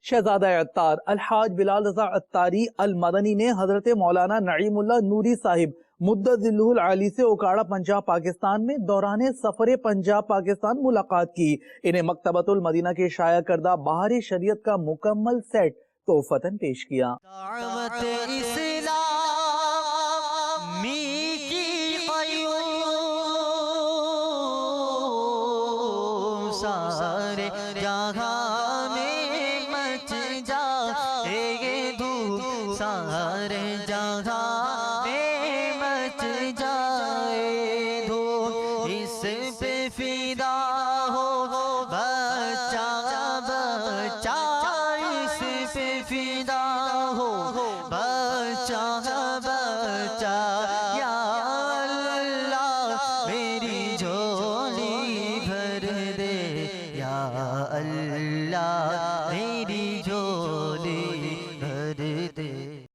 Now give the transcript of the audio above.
شہزادہ عطار الحاج بلال رضا عطاری المدنی نے حضرت مولانا نعیم اللہ نوری صاحب مدت ذلہ العالی سے اوکاڑا پنجاب پاکستان میں دوران سفر پنجاب پاکستان ملاقات کی۔ انہیں مکتبۃ المدینہ کے شائع کردہ بہار شریعت کا مکمل سیٹ تحفتاً پیش کیا۔ دعوت اسلامی کی قیوم سارے جہاں میں مچ جائے دھوم، سارے جہاں میں مچ جائے دھوم، اس پہ فدا ہو بچہ بچہ، اس پہ فدا ہو